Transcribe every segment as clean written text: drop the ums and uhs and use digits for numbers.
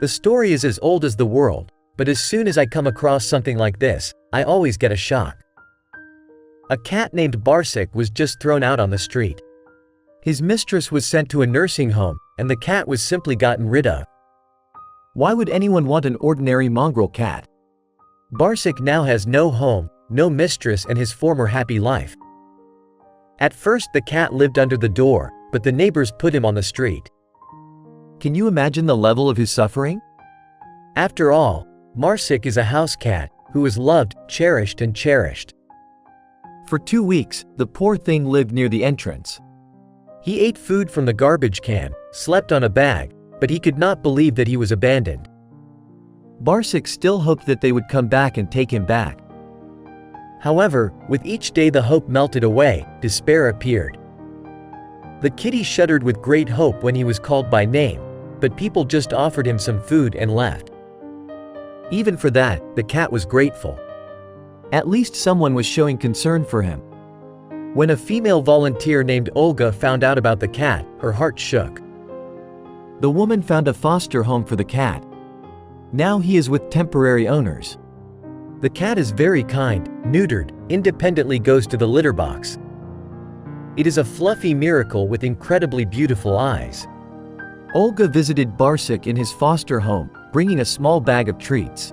The story is as old as the world, but as soon as I come across something like this, I always get a shock. A cat named Barsik was just thrown out on the street. His mistress was sent to a nursing home, and the cat was simply gotten rid of. Why would anyone want an ordinary mongrel cat? Barsik now has no home, no mistress, and his former happy life. At first the cat lived under the door, but the neighbors put him on the street. Can you imagine the level of his suffering? After all, Barsik is a house cat, who is loved, cherished and cherished. For 2 weeks, the poor thing lived near the entrance. He ate food from the garbage can, slept on a bag, but he could not believe that he was abandoned. Barsik still hoped that they would come back and take him back. However, with each day the hope melted away, despair appeared. The kitty shuddered with great hope when he was called by name, but people just offered him some food and left. Even for that, the cat was grateful. At least someone was showing concern for him. When a female volunteer named Olga found out about the cat, her heart shook. The woman found a foster home for the cat. Now he is with temporary owners. The cat is very kind, neutered, independently goes to the litter box. It is a fluffy miracle with incredibly beautiful eyes. Olga visited Barsik in his foster home, bringing a small bag of treats.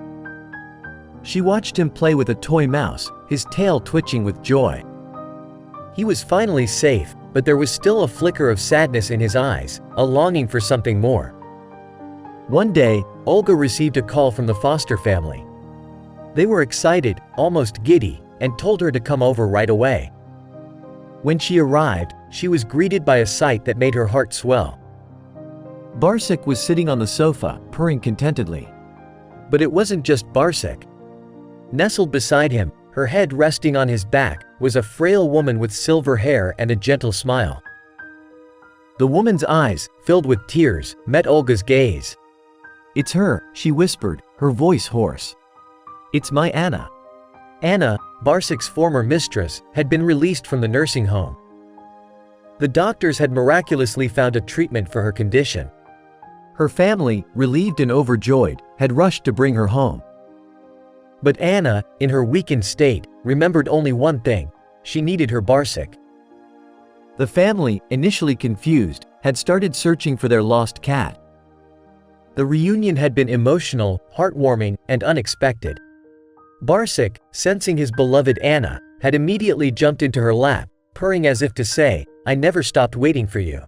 She watched him play with a toy mouse, his tail twitching with joy. He was finally safe, but there was still a flicker of sadness in his eyes, a longing for something more. One day, Olga received a call from the foster family. They were excited, almost giddy, and told her to come over right away. When she arrived, she was greeted by a sight that made her heart swell. Barsik was sitting on the sofa, purring contentedly. But it wasn't just Barsik. Nestled beside him, her head resting on his back, was a frail woman with silver hair and a gentle smile. The woman's eyes, filled with tears, met Olga's gaze. "It's her," she whispered, her voice hoarse. "It's my Anna." Anna, Barsik's former mistress, had been released from the nursing home. The doctors had miraculously found a treatment for her condition. Her family, relieved and overjoyed, had rushed to bring her home. But Anna, in her weakened state, remembered only one thing: she needed her Barsik. The family, initially confused, had started searching for their lost cat. The reunion had been emotional, heartwarming, and unexpected. Barsik, sensing his beloved Anna, had immediately jumped into her lap, purring as if to say, "I never stopped waiting for you."